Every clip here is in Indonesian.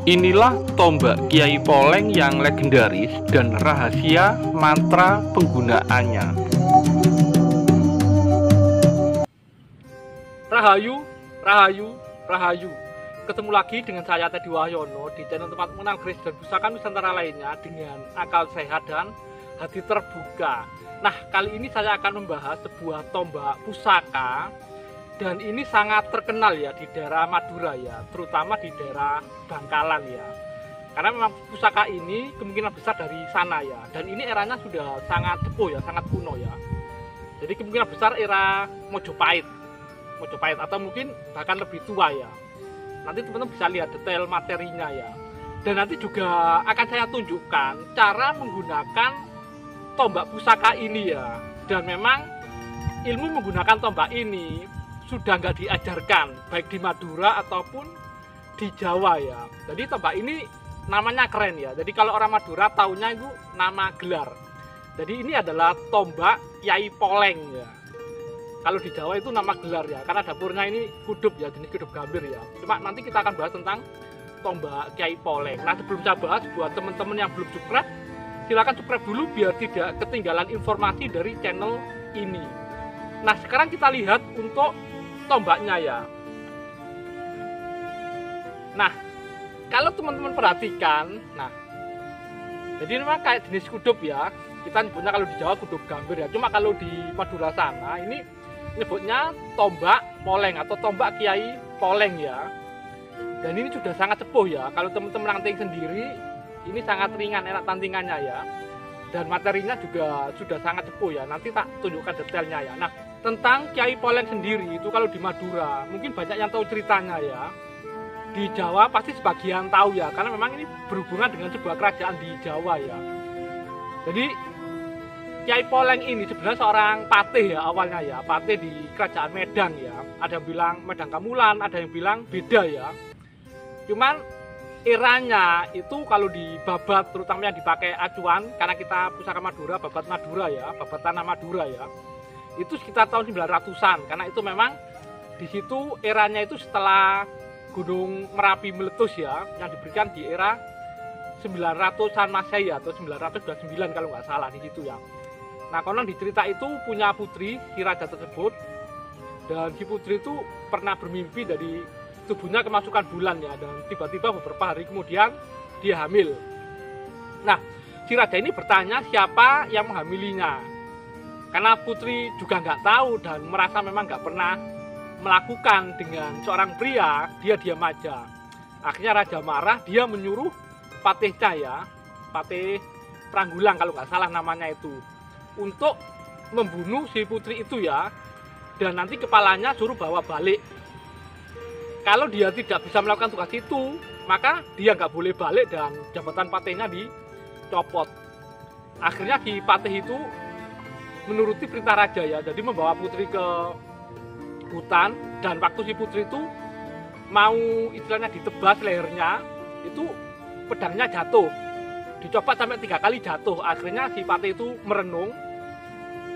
Inilah tombak Kiai Poleng yang legendaris dan rahasia mantra penggunaannya. Rahayu, Rahayu, Rahayu. Ketemu lagi dengan saya Teddy Wahyono di channel tempat mengenal keris dan pusaka Nusantara lainnya dengan akal sehat dan hati terbuka. Nah, kali ini saya akan membahas sebuah tombak pusaka. Dan ini sangat terkenal ya di daerah Madura ya, terutama di daerah Bangkalan ya. Karena memang pusaka ini kemungkinan besar dari sana ya. Dan ini eranya sudah sangat sepuh ya, sangat kuno ya. Jadi kemungkinan besar era Mojopahit atau mungkin bahkan lebih tua ya. Nanti teman-teman bisa lihat detail materinya ya. Dan nanti juga akan saya tunjukkan cara menggunakan tombak pusaka ini ya. Dan memang ilmu menggunakan tombak ini sudah nggak diajarkan baik di Madura ataupun di Jawa ya. Jadi tombak ini namanya keren ya. Jadi kalau orang Madura taunya itu nama gelar. Jadi ini adalah tombak Kiai Poleng ya. Kalau di Jawa itu nama gelar ya, karena dapurnya ini kudup ya, jenis kudup gambir ya. Cuma nanti kita akan bahas tentang tombak Kiai Poleng. Nah, sebelum saya bahas, buat teman-teman yang belum subscribe, silakan subscribe dulu biar tidak ketinggalan informasi dari channel ini. Nah, sekarang kita lihat untuk tombaknya ya. Nah, kalau teman-teman perhatikan, nah, jadi memang kayak jenis kudup ya. Kita nyebutnya kalau di Jawa kudup gambir ya. Cuma kalau di Madura sana ini nyebutnya tombak Poleng atau tombak Kiai Poleng ya. Dan ini sudah sangat sepuh ya. Kalau teman-teman ranting sendiri, ini sangat ringan, enak tantingannya ya. Dan materinya juga sudah sangat sepuh ya. Nanti tak tunjukkan detailnya ya. Nah, tentang Kiai Poleng sendiri itu kalau di Madura mungkin banyak yang tahu ceritanya ya. Di Jawa pasti sebagian tahu ya, karena memang ini berhubungan dengan sebuah kerajaan di Jawa ya. Jadi Kiai Poleng ini sebenarnya seorang patih ya awalnya ya, patih di kerajaan Medan ya. Ada yang bilang Medan Kamulan, ada yang bilang beda ya. Cuman eranya itu kalau di babat terutama yang dipakai acuan, karena kita pusaka Madura, babat Madura ya, babat tanah Madura ya. Itu sekitar tahun 900-an, karena itu memang di situ eranya itu setelah Gunung Merapi meletus ya, yang diberikan di era 900-an Masehi atau 929 kalau nggak salah di situ ya. Nah, konon di cerita itu punya putri si raja tersebut, dan si putri itu pernah bermimpi dari tubuhnya kemasukan bulan ya, dan tiba-tiba beberapa hari kemudian dia hamil. Nah, si raja ini bertanya siapa yang menghamilinya, karena putri juga nggak tahu dan merasa memang nggak pernah melakukan dengan seorang pria, dia diam aja. Akhirnya raja marah, dia menyuruh patihnya ya, patih Tranggulang kalau nggak salah namanya itu, untuk membunuh si putri itu ya, dan nanti kepalanya suruh bawa balik. Kalau dia tidak bisa melakukan tugas itu, maka dia nggak boleh balik dan jabatan patihnya dicopot. Akhirnya si patih itu menuruti perintah raja ya, jadi membawa putri ke hutan, dan waktu si putri itu mau istilahnya ditebas lehernya, itu pedangnya jatuh. Dicoba sampai 3 kali jatuh. Akhirnya si patih itu merenung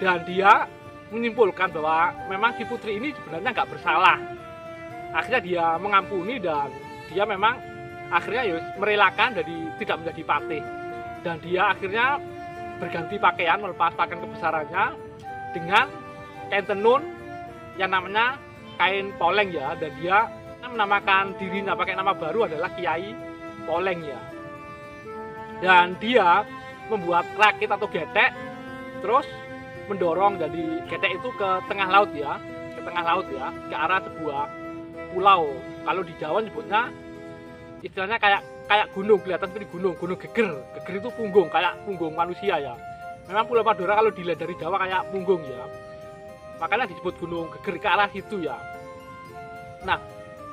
dan dia menyimpulkan bahwa memang si putri ini sebenarnya nggak bersalah. Akhirnya dia mengampuni dan dia memang akhirnya ya merelakan jadi tidak menjadi patih. Dan dia akhirnya berganti pakaian, melepas pakaian kebesarannya dengan kain tenun yang namanya kain Poleng ya, dan dia menamakan dirinya pakai nama baru adalah Kiai Poleng ya. Dan dia membuat rakit atau getek, terus mendorong jadi getek itu ke tengah laut ya, ke tengah laut ya, ke arah sebuah pulau. Kalau di Jawa nyebutnya istilahnya kayak gunung, kelihatan seperti gunung geger. Geger itu punggung, kayak punggung manusia ya. Memang Pulau Madura kalau dilihat dari Jawa kayak punggung ya, makanya disebut gunung geger ke arah situ ya. Nah,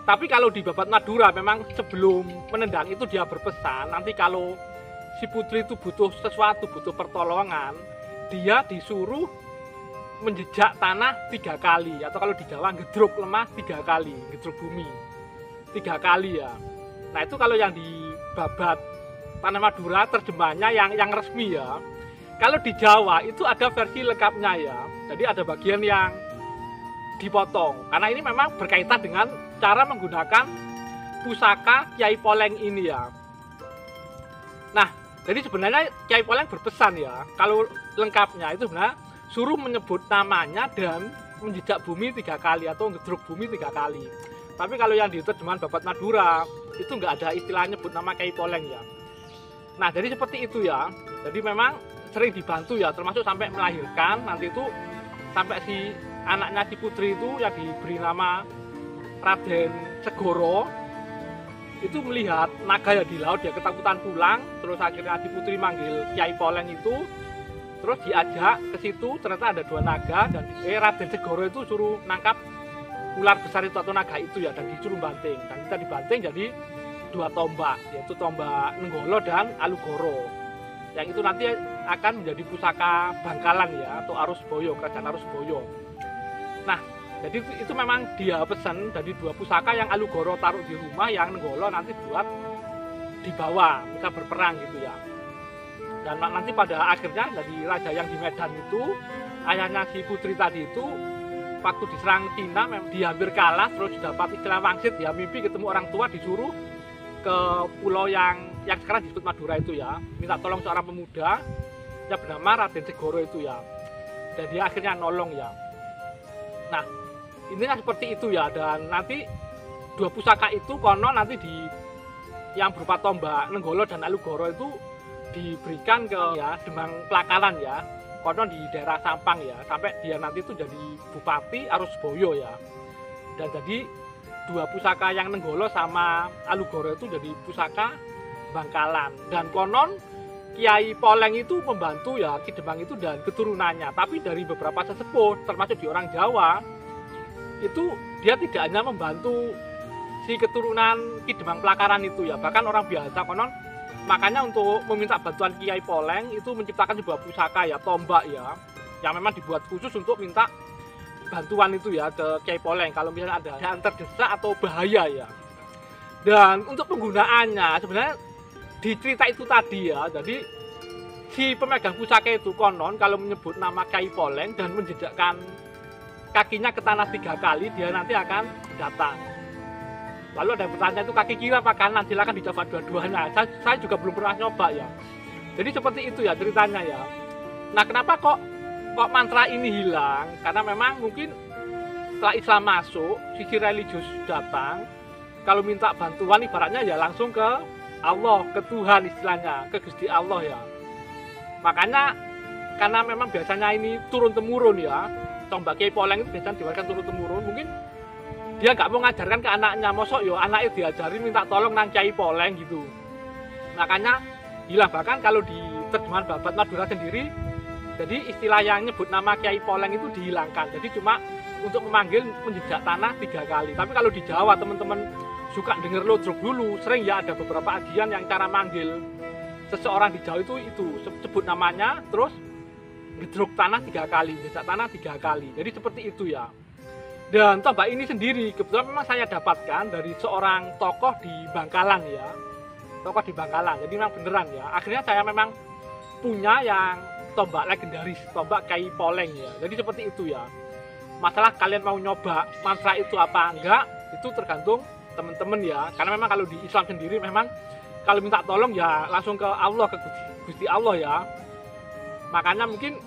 tapi kalau di babat Madura memang sebelum menendang itu dia berpesan, nanti kalau si putri itu butuh sesuatu, butuh pertolongan, dia disuruh menjejak tanah 3 kali, atau kalau di Jawa ngedruk lemah 3 kali, ngedruk bumi 3 kali ya. Nah, itu kalau yang di babat tanah Madura terjemahnya yang resmi ya. Kalau di Jawa itu ada versi lengkapnya ya. Jadi ada bagian yang dipotong, karena ini memang berkaitan dengan cara menggunakan pusaka Kiai Poleng ini ya. Nah, jadi sebenarnya Kiai Poleng berpesan ya, kalau lengkapnya itu sebenarnya suruh menyebut namanya dan menjejak bumi 3 kali atau ngedruk bumi 3 kali. Tapi kalau yang di terjemahan Babat Madura itu nggak ada istilah nyebut nama Kiai Poleng ya. Nah, jadi seperti itu ya. Jadi memang sering dibantu ya, termasuk sampai melahirkan. Nanti itu sampai si anaknya si putri itu yang diberi nama Raden Segoro itu melihat naga ya di laut, dia ketakutan pulang. Terus akhirnya si putri manggil Kiai Poleng itu, terus diajak ke situ, ternyata ada 2 naga dan Raden Segoro itu suruh nangkap ular besar itu atau naga itu ya, dan disuruh banting. Dan kita dibanting jadi 2 tombak, yaitu tombak Nenggolo dan Alugoro. Yang itu nanti akan menjadi pusaka Bangkalan ya, atau Arusboyo, kerajaan Arusboyo. Nah, jadi itu memang dia pesan dari 2 pusaka, yang Alugoro taruh di rumah, yang Nenggolo nanti buat dibawa, bisa berperang gitu ya. Dan nanti pada akhirnya dari raja yang di Medan itu, ayahnya si putri tadi itu, waktu diserang Cina dia hampir kalah, terus dapat istilah wangsit ya, mimpi ketemu orang tua, disuruh ke pulau yang sekarang disebut Madura itu ya, minta tolong seorang pemuda yang bernama Raden Segoro itu ya, dan dia akhirnya nolong ya. Nah, ini kan seperti itu ya, dan nanti 2 pusaka itu konon nanti yang berupa tombak Nenggolo dan Alugoro itu diberikan ke ya Demang Plakaran ya, konon di daerah Sampang ya, sampai dia nanti itu jadi Bupati Arusboyo ya. Dan jadi 2 pusaka yang Nenggolo sama Alugoro itu jadi pusaka Bangkalan. Dan konon Kiai Poleng itu membantu ya Ki Demang itu dan keturunannya, tapi dari beberapa sesepuh termasuk di orang Jawa itu dia tidak hanya membantu si keturunan Ki Demang Plakaran itu ya, bahkan orang biasa konon. Makanya untuk meminta bantuan Kiai Poleng itu menciptakan sebuah pusaka ya, tombak ya, yang memang dibuat khusus untuk minta bantuan itu ya ke Kiai Poleng kalau misalnya ada yang terdesak atau bahaya ya. Dan untuk penggunaannya sebenarnya di cerita itu tadi ya, jadi si pemegang pusaka itu konon kalau menyebut nama Kiai Poleng dan menjejakkan kakinya ke tanah 3 kali, dia nanti akan datang. Lalu ada yang bertanya itu kaki kiri apa kanan, silakan dicoba dua-duanya. Saya juga belum pernah nyoba ya. Jadi seperti itu ya ceritanya ya. Nah, kenapa kok mantra ini hilang? Karena memang mungkin setelah Islam masuk, sisi religius datang, kalau minta bantuan ibaratnya ya langsung ke Allah, ke Tuhan istilahnya, ke Gusti Allah ya. Makanya karena memang biasanya ini turun-temurun ya, tombak Kiai Poleng itu biasanya diwariskan turun-temurun, mungkin dia nggak mau ngajarkan ke anaknya, mosok yo anaknya diajarin minta tolong nang Kiai Poleng gitu. Makanya hilang. Bahkan kalau di terjemahan Babat Madura sendiri, jadi istilah yang nyebut nama Kiai Poleng itu dihilangkan. Jadi cuma untuk memanggil menjejak tanah 3 kali. Tapi kalau di Jawa teman-teman suka denger lodrok dulu, sering ya ada beberapa ajian yang cara manggil seseorang di Jawa itu sebut namanya, terus ngedruk tanah 3 kali, menjejak tanah 3 kali. Jadi seperti itu ya. Dan tombak ini sendiri kebetulan memang saya dapatkan dari seorang tokoh di Bangkalan ya, tokoh di Bangkalan. Jadi memang beneran ya. Akhirnya saya memang punya yang tombak legendaris, tombak Kiai Poleng ya. Jadi seperti itu ya. Masalah kalian mau nyoba mantra itu apa enggak, itu tergantung teman-teman ya. Karena memang kalau di Islam sendiri memang kalau minta tolong ya langsung ke Allah, ke Gusti Allah ya. Makanya mungkin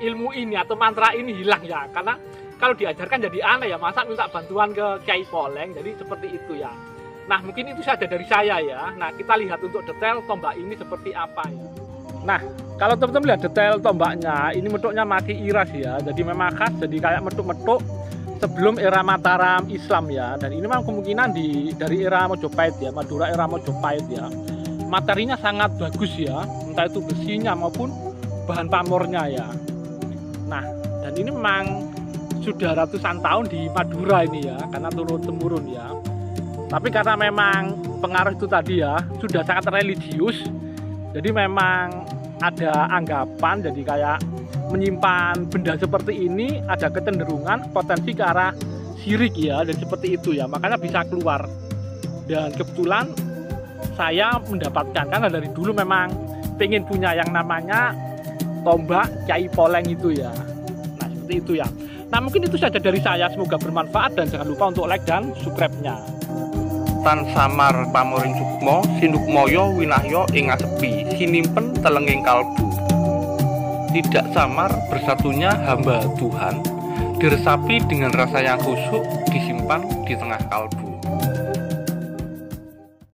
ilmu ini atau mantra ini hilang ya, karena kalau diajarkan jadi aneh ya, masa minta bantuan ke Kiai Poleng, jadi seperti itu ya. Nah, mungkin itu saja dari saya ya. Nah, kita lihat untuk detail tombak ini seperti apa ya. Nah, kalau teman-teman lihat detail tombaknya, ini metuknya masih iras ya, jadi memang khas, jadi kayak metuk-metuk sebelum era Mataram Islam ya. Dan ini memang kemungkinan dari era Mojopahit ya, Madura era Mojopahit ya. Materinya sangat bagus ya, entah itu besinya maupun bahan pamornya ya. Nah, dan ini memang sudah ratusan tahun di Madura ini ya, karena turun-temurun ya. Tapi karena memang pengaruh itu tadi ya, sudah sangat religius, jadi memang ada anggapan, jadi kayak menyimpan benda seperti ini ada kecenderungan potensi ke arah syirik ya, dan seperti itu ya, makanya bisa keluar. Dan kebetulan saya mendapatkan, karena dari dulu memang pengen punya yang namanya tombak Kiai Poleng itu ya. Nah, seperti itu ya. Nah, mungkin itu saja dari saya, semoga bermanfaat dan jangan lupa untuk like dan subscribe-nya. Tan samar pamoring sukma sinukmaya winahya ing ngasepi sinimpen telenging kalbu. Tidak samar bersatunya hamba Tuhan diresapi dengan rasa yang khusyuk disimpan di tengah kalbu.